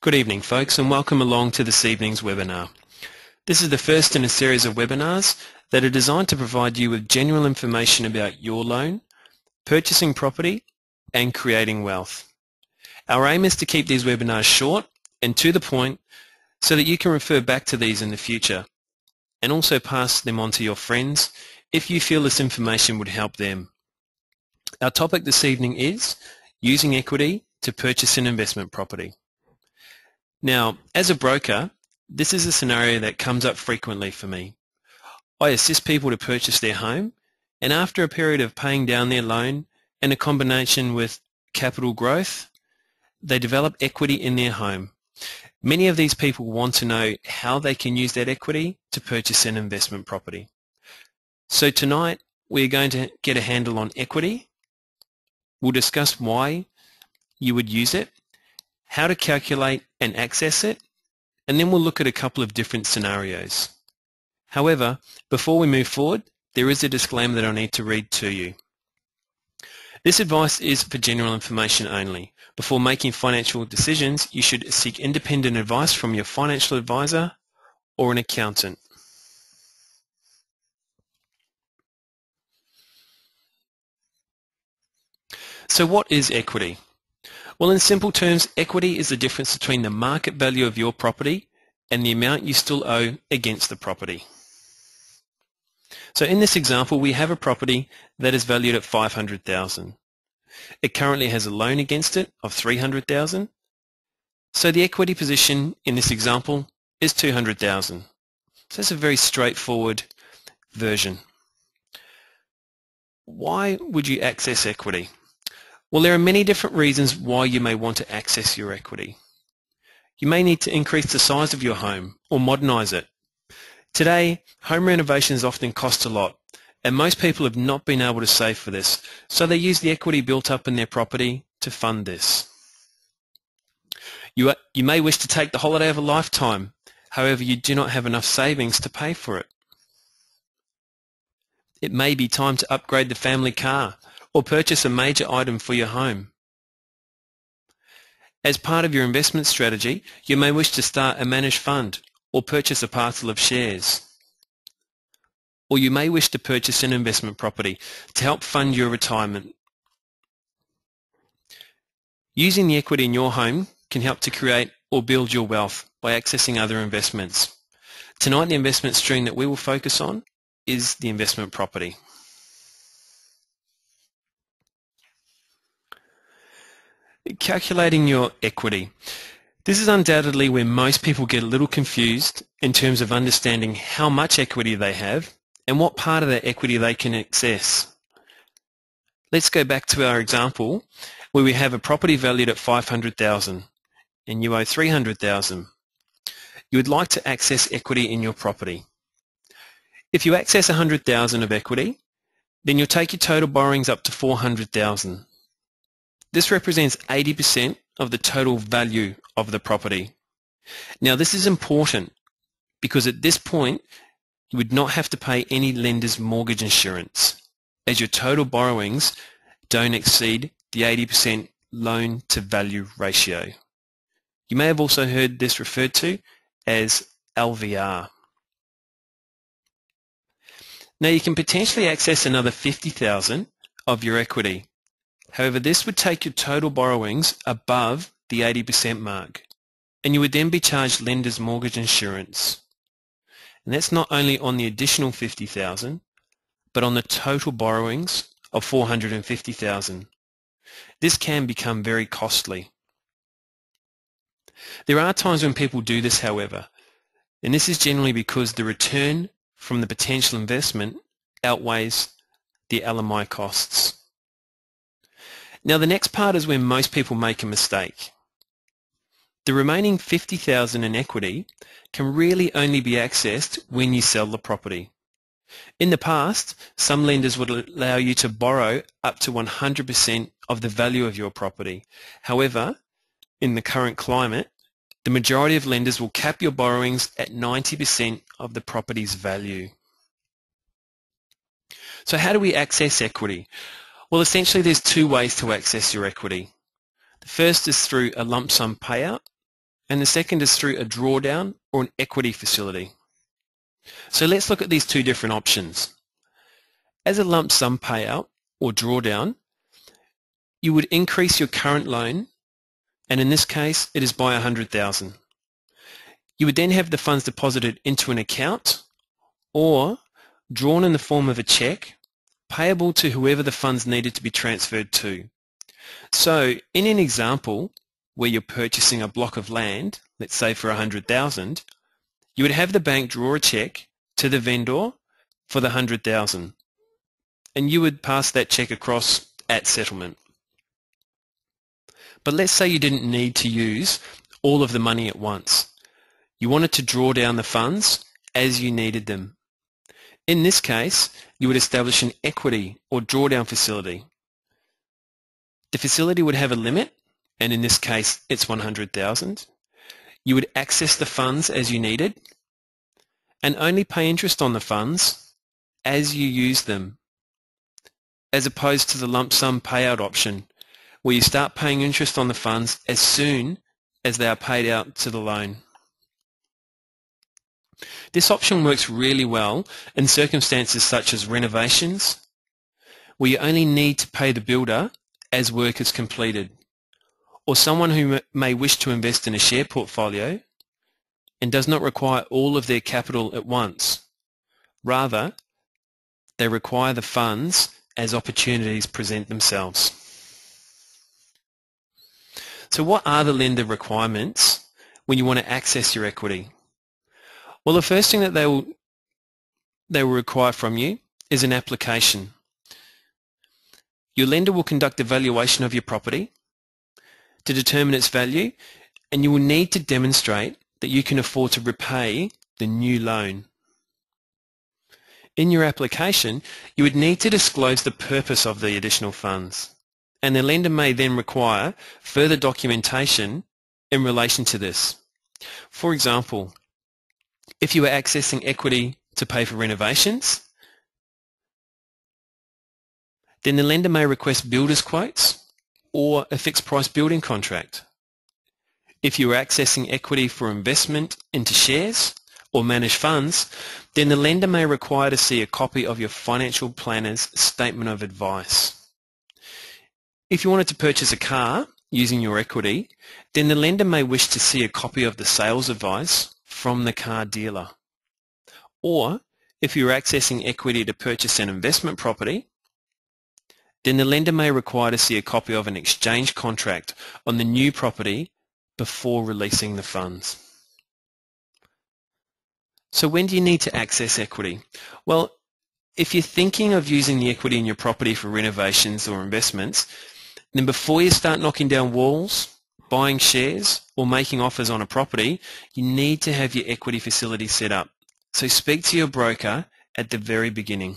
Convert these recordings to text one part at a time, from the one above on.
Good evening, folks, and welcome along to this evening's webinar. This is the first in a series of webinars that are designed to provide you with general information about your loan, purchasing property, and creating wealth. Our aim is to keep these webinars short and to the point so that you can refer back to these in the future and also pass them on to your friends if you feel this information would help them. Our topic this evening is using equity to purchase an investment property. Now, as a broker, this is a scenario that comes up frequently for me. I assist people to purchase their home, and after a period of paying down their loan and a combination with capital growth, they develop equity in their home. Many of these people want to know how they can use that equity to purchase an investment property. So tonight, we're going to get a handle on equity. We'll discuss why you would use it, how to calculate and access it, and then we'll look at a couple of different scenarios. However, before we move forward, there is a disclaimer that I need to read to you. This advice is for general information only. Before making financial decisions, you should seek independent advice from your financial advisor or an accountant. So what is equity? Well, in simple terms, equity is the difference between the market value of your property and the amount you still owe against the property. So in this example, we have a property that is valued at $500,000. It currently has a loan against it of $300,000. So the equity position in this example is $200,000. So it's a very straightforward version. Why would you access equity? Well, there are many different reasons why you may want to access your equity. You may need to increase the size of your home or modernise it. Today, home renovations often cost a lot, and most people have not been able to save for this, so they use the equity built up in their property to fund this. You may wish to take the holiday of a lifetime, however you do not have enough savings to pay for it. It may be time to upgrade the family car or purchase a major item for your home. As part of your investment strategy, you may wish to start a managed fund or purchase a parcel of shares. Or you may wish to purchase an investment property to help fund your retirement. Using the equity in your home can help to create or build your wealth by accessing other investments. Tonight, the investment stream that we will focus on is the investment property. Calculating your equity. This is undoubtedly where most people get a little confused in terms of understanding how much equity they have and what part of that equity they can access. Let's go back to our example where we have a property valued at $500,000 and you owe $300,000. You would like to access equity in your property. If you access $100,000 of equity, then you'll take your total borrowings up to $400,000. This represents 80% of the total value of the property. Now, this is important because at this point, you would not have to pay any lender's mortgage insurance as your total borrowings don't exceed the 80% loan to value ratio. You may have also heard this referred to as LVR. Now, you can potentially access another $50,000 of your equity. However, this would take your total borrowings above the 80% mark, and you would then be charged lender's mortgage insurance. And that's not only on the additional $50,000, but on the total borrowings of $450,000. This can become very costly. There are times when people do this, however, and this is generally because the return from the potential investment outweighs the LMI costs. Now, the next part is where most people make a mistake. The remaining $50,000 in equity can really only be accessed when you sell the property. In the past, some lenders would allow you to borrow up to 100% of the value of your property. However, in the current climate, the majority of lenders will cap your borrowings at 90% of the property's value. So how do we access equity? Well, essentially there's two ways to access your equity. The first is through a lump sum payout, and the second is through a drawdown or an equity facility. So let's look at these two different options. As a lump sum payout or drawdown, you would increase your current loan, and in this case it is by $100,000. You would then have the funds deposited into an account or drawn in the form of a cheque payable to whoever the funds needed to be transferred to. So in an example where you're purchasing a block of land, let's say for $100,000, you would have the bank draw a cheque to the vendor for the $100,000, and you would pass that cheque across at settlement. But let's say you didn't need to use all of the money at once. You wanted to draw down the funds as you needed them. In this case, you would establish an equity or drawdown facility. The facility would have a limit, and in this case it's $100,000. You would access the funds as you needed and only pay interest on the funds as you use them, as opposed to the lump sum payout option where you start paying interest on the funds as soon as they are paid out to the loan. This option works really well in circumstances such as renovations, where you only need to pay the builder as work is completed, or someone who may wish to invest in a share portfolio and does not require all of their capital at once. Rather, they require the funds as opportunities present themselves. So what are the lender requirements when you want to access your equity? Well, the first thing that they will require from you is an application. Your lender will conduct a valuation of your property to determine its value, and you will need to demonstrate that you can afford to repay the new loan. In your application, you would need to disclose the purpose of the additional funds, and the lender may then require further documentation in relation to this. For example, if you are accessing equity to pay for renovations, then the lender may request builder's quotes or a fixed price building contract. If you are accessing equity for investment into shares or managed funds, then the lender may require to see a copy of your financial planner's statement of advice. If you wanted to purchase a car using your equity, then the lender may wish to see a copy of the sales advice from the car dealer. Or if you are accessing equity to purchase an investment property, then the lender may require to see a copy of an exchange contract on the new property before releasing the funds. So when do you need to access equity? Well, if you're thinking of using the equity in your property for renovations or investments, then before you start knocking down walls, buying shares or making offers on a property, you need to have your equity facility set up. So speak to your broker at the very beginning.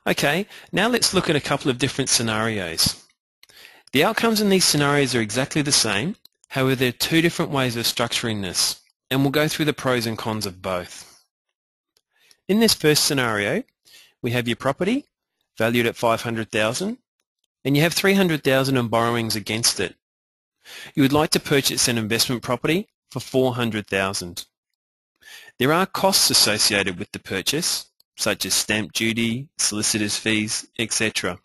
Okay, now let's look at a couple of different scenarios. The outcomes in these scenarios are exactly the same, however there are two different ways of structuring this, and we'll go through the pros and cons of both. In this first scenario, we have your property valued at $500,000, and you have $300,000 in borrowings against it. You would like to purchase an investment property for $400,000. There are costs associated with the purchase, such as stamp duty, solicitor's fees, etc.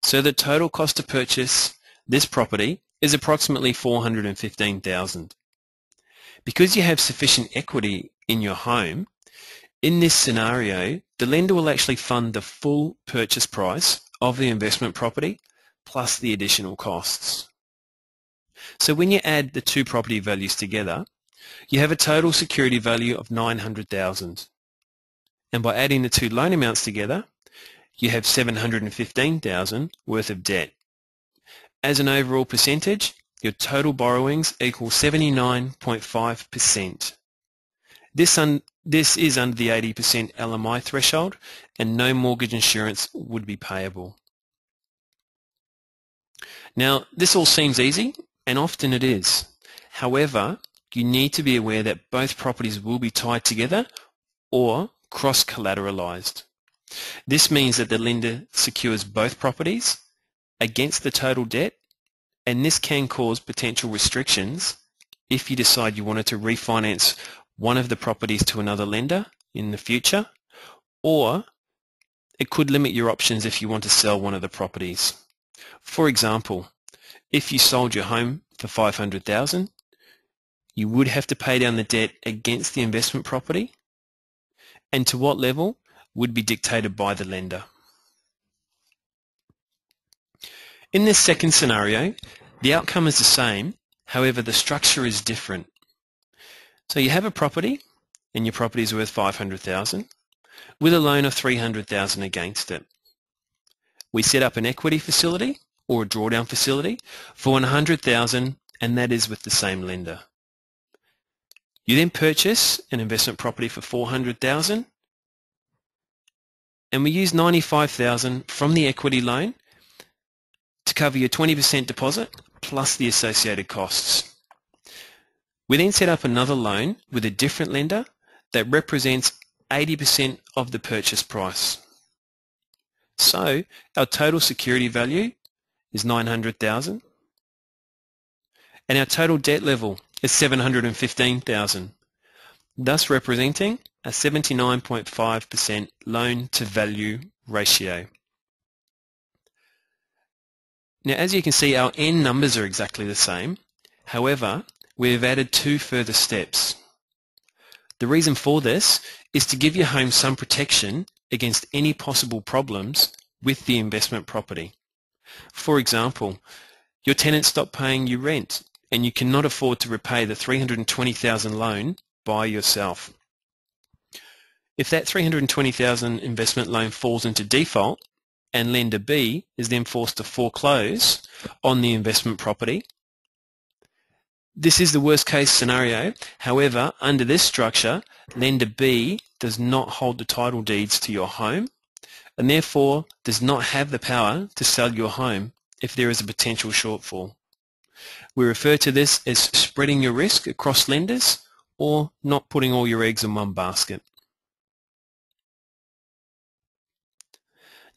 So the total cost to purchase this property is approximately $415,000. Because you have sufficient equity in your home, in this scenario, the lender will actually fund the full purchase price of the investment property plus the additional costs. So when you add the two property values together, you have a total security value of $900,000. And by adding the two loan amounts together, you have $715,000 worth of debt. As an overall percentage, your total borrowings equal 79.5%. This is under the 80% LMI threshold, and no mortgage insurance would be payable. Now, this all seems easy, and often it is. However, you need to be aware that both properties will be tied together or cross-collateralized. This means that the lender secures both properties against the total debt and this can cause potential restrictions if you decide you wanted to refinance one of the properties to another lender in the future, or it could limit your options if you want to sell one of the properties. For example, if you sold your home for $500,000, you would have to pay down the debt against the investment property, and to what level would be dictated by the lender. In this second scenario, the outcome is the same, however the structure is different. So you have a property, and your property is worth $500,000, with a loan of $300,000 against it. We set up an equity facility or a drawdown facility for $100,000, and that is with the same lender. You then purchase an investment property for $400,000, and we use $95,000 from the equity loan to cover your 20% deposit plus the associated costs. We then set up another loan with a different lender that represents 80% of the purchase price. So our total security value is $900,000, and our total debt level is $715,000, thus representing a 79.5% loan to value ratio. Now, as you can see, our end numbers are exactly the same. However, we have added two further steps. The reason for this is to give your home some protection against any possible problems with the investment property. For example, your tenants stop paying you rent and you cannot afford to repay the $320,000 loan by yourself. If that $320,000 investment loan falls into default, and lender B is then forced to foreclose on the investment property. This is the worst case scenario. However, under this structure, lender B does not hold the title deeds to your home and therefore does not have the power to sell your home if there is a potential shortfall. We refer to this as spreading your risk across lenders or not putting all your eggs in one basket.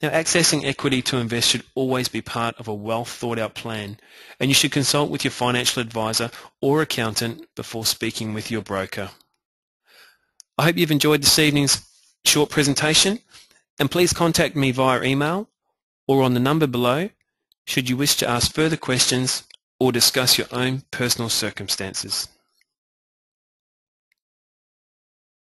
Now, accessing equity to invest should always be part of a well thought out plan, and you should consult with your financial advisor or accountant before speaking with your broker. I hope you've enjoyed this evening's short presentation, and please contact me via email or on the number below should you wish to ask further questions or discuss your own personal circumstances.